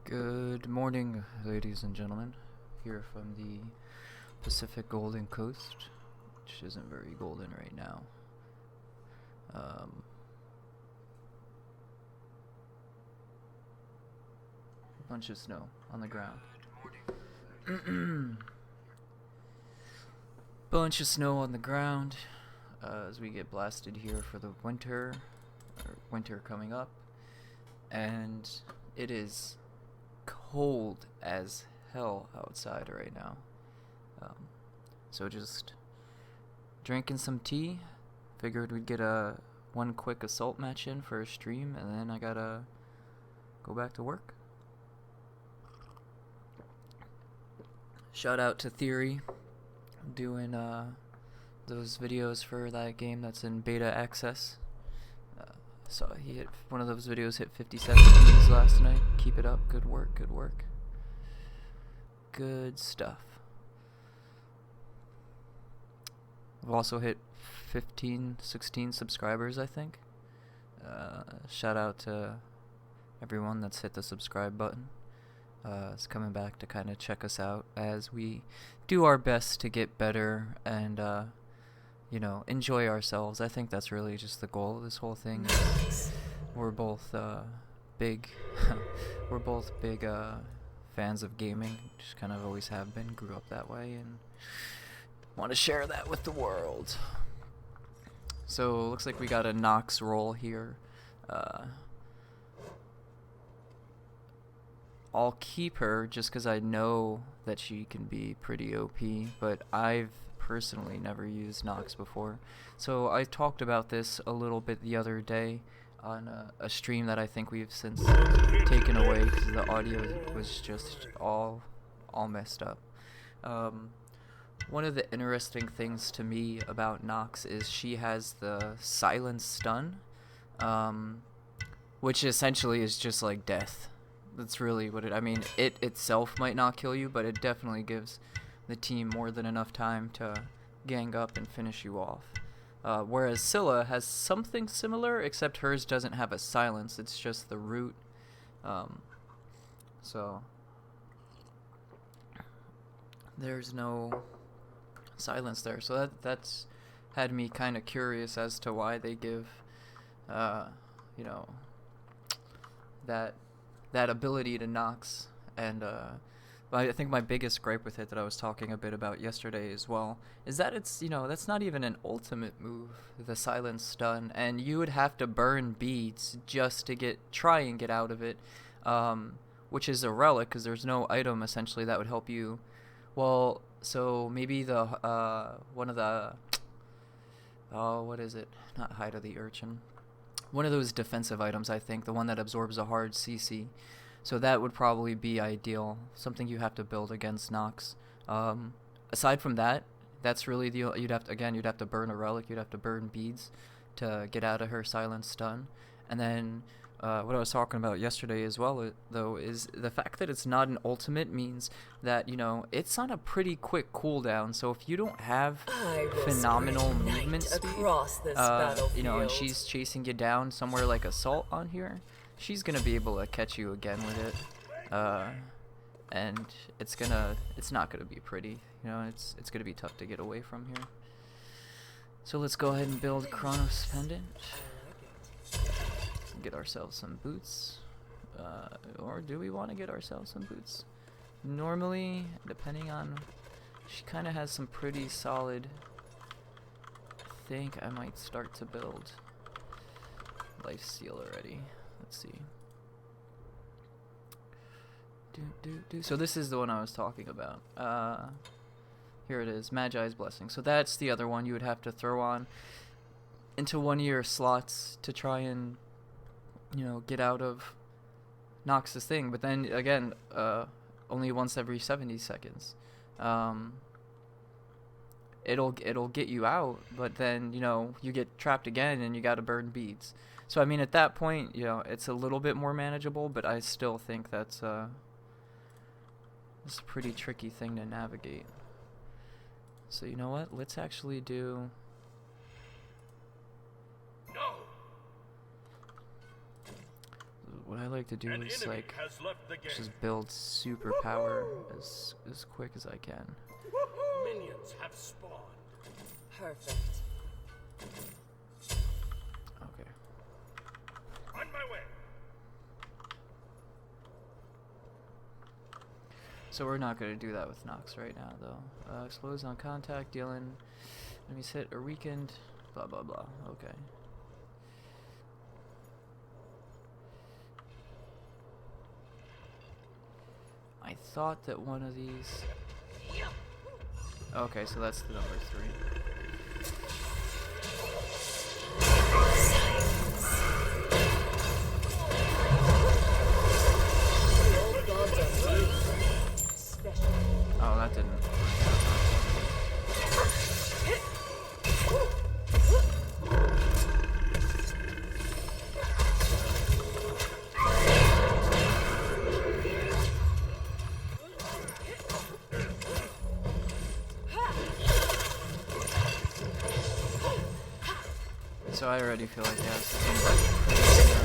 Good morning, ladies and gentlemen. Here from the Pacific Golden Coast, which isn't very golden right now. A bunch of snow on the ground. Bunch of snow on the ground as we get blasted here for the winter coming up, and it is cold as hell outside right now. So just drinking some tea. Figured we'd get one quick assault match in for a stream, and then I gotta go back to work. Shout out to Theory, doing those videos for that game that's in beta access. So he hit one of those videos, hit 57 views last night. Keep it up. Good work. Good work. Good stuff. I've also hit 16 subscribers, I think. Shout out to everyone that's hit the subscribe button. It's coming back to kind of check us out as we do our best to get better and enjoy ourselves. I think that's really just the goal of this whole thing. We're both big fans of gaming. Just kind of always have been. Grew up that way and want to share that with the world. So looks like we got a Nox roll here. I'll keep her just because I know that she can be pretty OP, but I've personally never used Nox before. So I talked about this a little bit the other day on a stream that I think we've since taken away because the audio was just all messed up. One of the interesting things to me about Nox is she has the silent stun, which essentially is just like death. That's really what it itself might not kill you, but it definitely gives the team more than enough time to gang up and finish you off. Whereas Scylla has something similar, except hers doesn't have a silence, it's just the root. So there's no silence there. So that's had me kind of curious as to why they give that ability to Nox. And I think my biggest gripe with it that I was talking a bit about yesterday as well is that it's, that's not even an ultimate move, the silent stun, and you would have to burn beads just to try and get out of it, which is a relic because there's no item essentially that would help you. Well, so maybe the one of the what is it? Not Hide of the Urchin. One of those defensive items, I think, the one that absorbs a hard CC. So that would probably be ideal, something you have to build against Nox. Aside from that, that's really you'd have to burn a relic, you'd have to burn beads to get out of her silent stun. And then what I was talking about yesterday as well, though, is the fact that it's not an ultimate means that, it's on a pretty quick cooldown. So if you don't have phenomenal movement speed, and she's chasing you down somewhere like Assault on here, she's gonna be able to catch you again with it, and it's not gonna be pretty. It's gonna be tough to get away from here. So let's go ahead and build Chronos Pendant. Get ourselves some boots, or do we want to get ourselves some boots? Normally, depending on, she kind of has some pretty solid. I think I might start to build Life Seal already. Let's see. So this is the one I was talking about. Here it is, Magi's Blessing. So that's the other one you would have to throw on into one of your slots to try and get out of Nox's thing, but then again, only once every 70 seconds. It'll get you out, but then you get trapped again and you gotta burn beads. So at that point, it's a little bit more manageable, but I still think that's a pretty tricky thing to navigate. So you know what? Let's actually do. What I like like to do is like just build super power as quick as I can. Minions have spawned. Perfect. Okay. On my way. So we're not going to do that with Nox right now, though. Explodes on contact, dealing enemies hit or weakened, blah blah blah. Okay. I thought that one of these... Okay, so that's the number 3. Oh, that didn't work out. So I already feel like this is pretty interesting.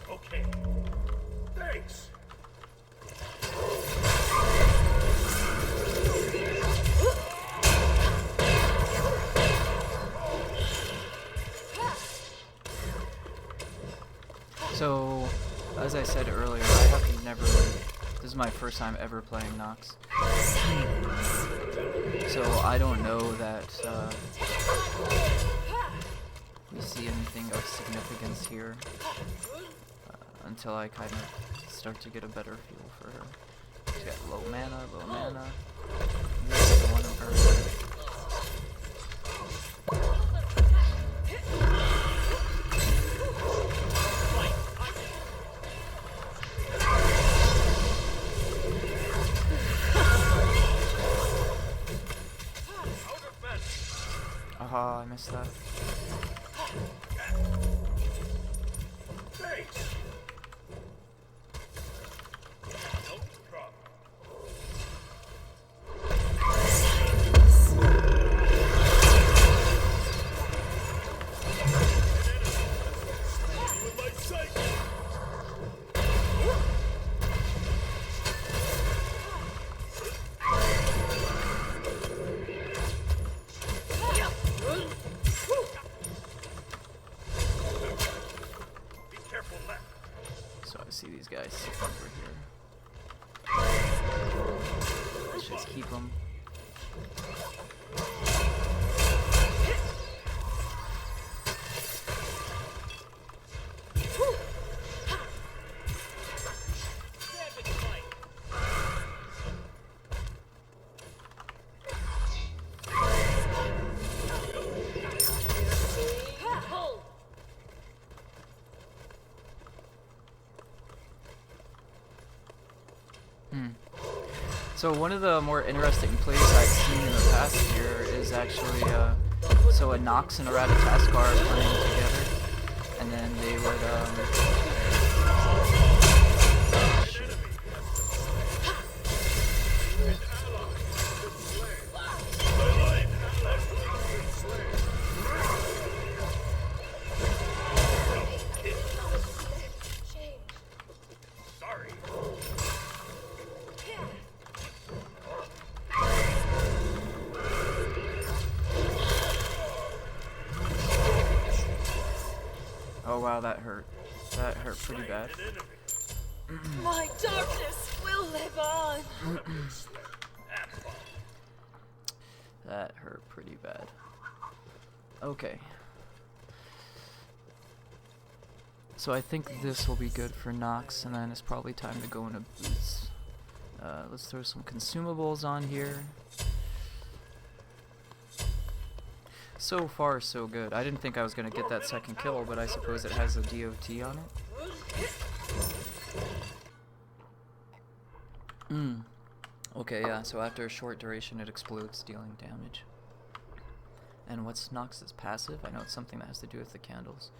Okay. Thanks. So, as I said earlier, I have never... This is my first time ever playing Nox. So I don't know that we see anything of significance here until I kind of start to get a better feel for her. She's got low mana. This is the one of her. Aha, I missed that. Thanks. No problem. With my sight. Be careful left. So I see these guys sitting over here. Let's just keep them. So one of the more interesting plays I've seen in the past here is actually, so a Nox and a Ratataskar are playing together, and then they would, Sorry. oh wow, that hurt. That hurt pretty bad. My darkness will live on. That hurt pretty bad. Okay. So I think this will be good for Nox, and then it's probably time to go into boots. Let's throw some consumables on here. So far, so good. I didn't think I was going to get that second kill, but I suppose it has a DOT on it. Okay, yeah, so after a short duration it explodes, dealing damage. And what's Nox's passive? I know it's something that has to do with the candles.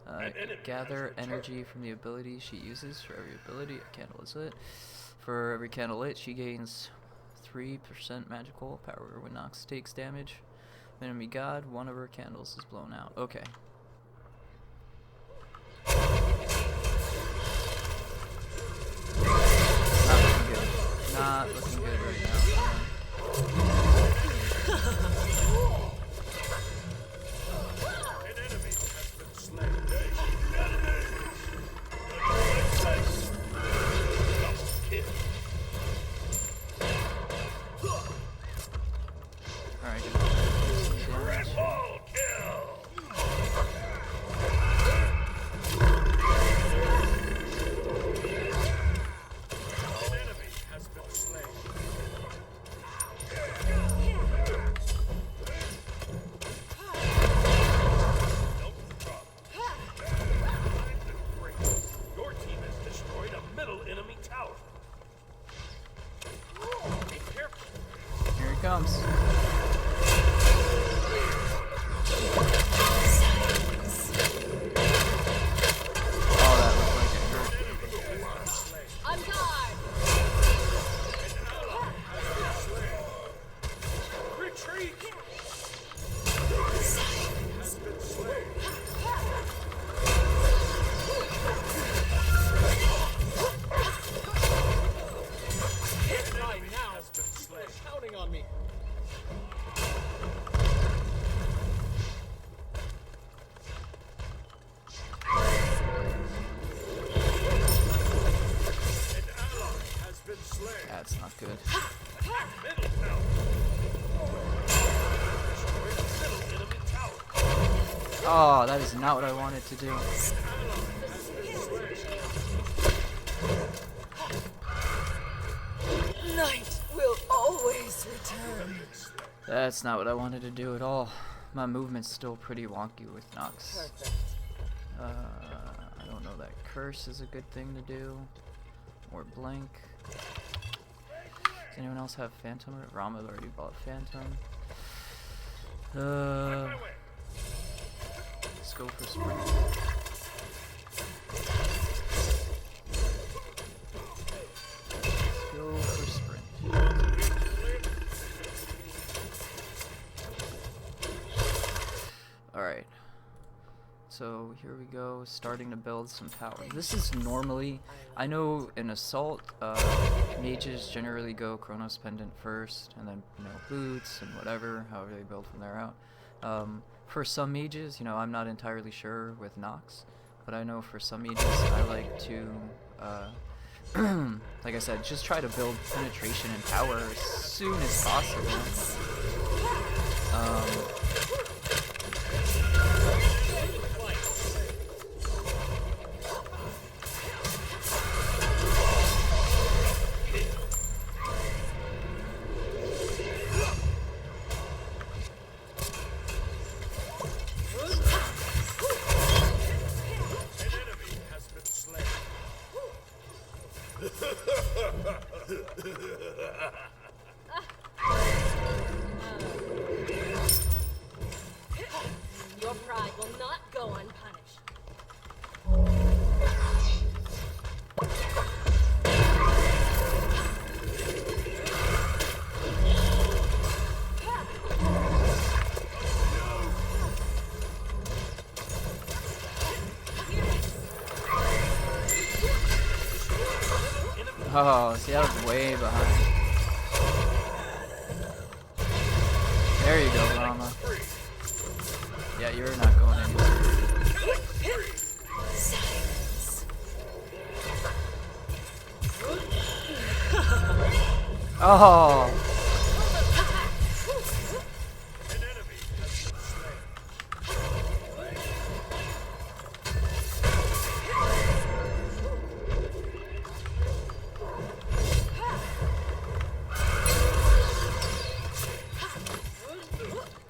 An enemy Gather has energy from the ability she uses for every ability a candle is lit. For every candle lit, she gains 3% magical power when Nox takes damage. Enemy god, one of her candles is blown out. Okay. Not looking good. Not looking good right now. An enemy has been slain. Enemy! Alright, good. Damage. Triple kill! An enemy has been slain. No problem. Great. Your team has destroyed a middle enemy tower. Be careful. Here it comes. Oh, that looked like it hurt. On guard! Retreat! Has been slain. Right now, Has been slain. counting on me. An ally has been slain. That's not good. Middle tower. Destroyed a middle enemy tower. Oh, that is not what I wanted to do. Night will always return. That's not what I wanted to do at all. My movement's still pretty wonky with Nox. Perfect. I don't know that curse is a good thing to do. Or blank. Does anyone else have Phantom? Rama already bought Phantom. My way. Let's go for Sprint. Let's go for Sprint. Alright. So here we go, starting to build some power. This is normally, I know in Assault, mages generally go Chronos Pendant first, and then, you know, boots and whatever, however they build from there out. For some mages, you know, I'm not entirely sure with Nox, but I know for some mages I like to, like I said, just try to build penetration and power as soon as possible. An enemy has been slain. Your pride will not go unpunished. Oh, see, I was way behind. There you go, Rama. Yeah, you're not going anywhere. Silence. Oh! An enemy has been slain.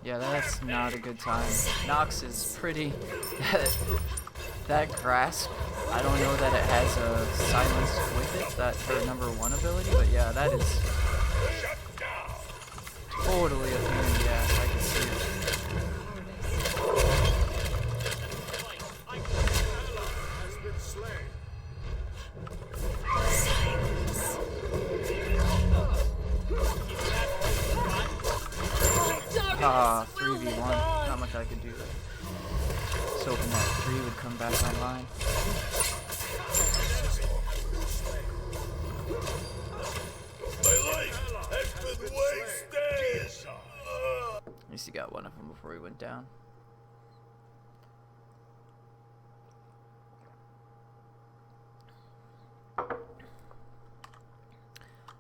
Yeah, that's not a good time. Nox is pretty... that grasp, I don't know that it has a silence with it, that's her #1 ability, but yeah, that is Shut down. totally a pain in the ass, I can see it. Ah, 3v1. Not much I could do there. Just hoping that 3 would come back online. My life has been wasted! At least he got one of them before he went down.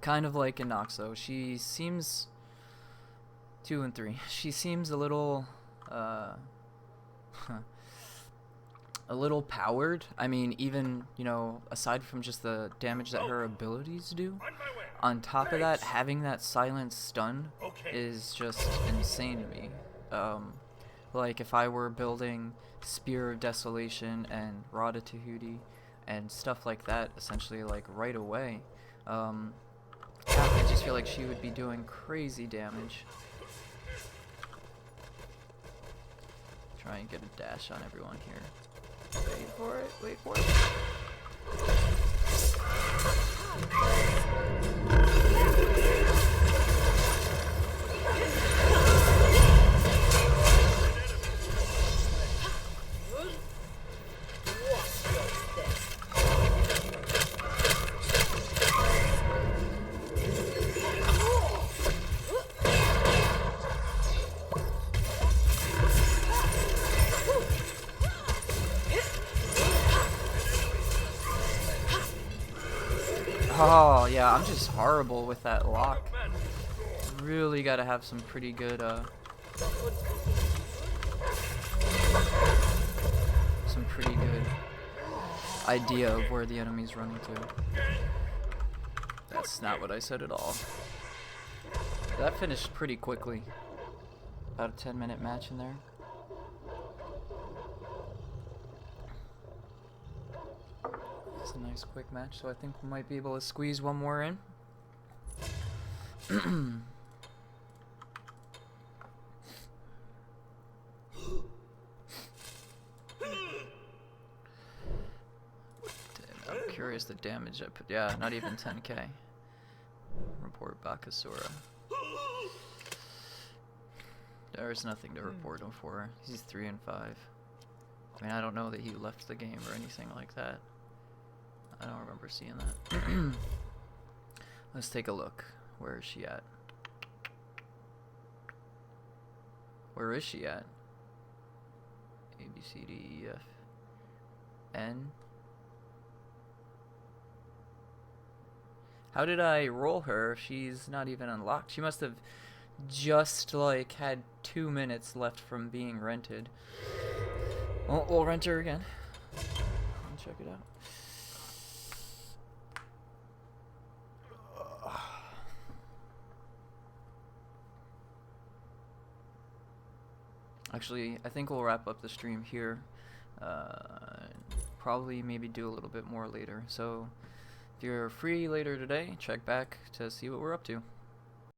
Kind of like in Nox though. She seems 2 and 3. She seems a little a little powered. I mean, even, you know, aside from just the damage that her abilities do, On my way. on top of that, having that silent stun Okay. is just insane to me. Like if I were building Spear of Desolation and Rada Tahuti and stuff like that, essentially like right away, yeah, I just feel like she would be doing crazy damage. Try and get a dash on everyone here. Wait for it, wait for it. Oh, yeah, I'm just horrible with that lock. Really gotta have some pretty good, idea of where the enemy's running to. That's not what I said at all. That finished pretty quickly. About a 10-minute match in there. It's a nice quick match, so I think we might be able to squeeze one more in. Damn, I'm curious the damage I put. Yeah, not even 10k. Report Bakasura. There's nothing to report him for. He's 3 and 5. I mean, I don't know that he left the game or anything like that. I don't remember seeing that. Let's take a look. Where is she at? Where is she at? A, B, C, D, E, F, N. How did I roll her if she's not even unlocked? She must have just, like, had 2 minutes left from being rented. Well, we'll rent her again. Check it out. Actually, I think we'll wrap up the stream here. Probably maybe do a little bit more later. So if you're free later today, check back to see what we're up to.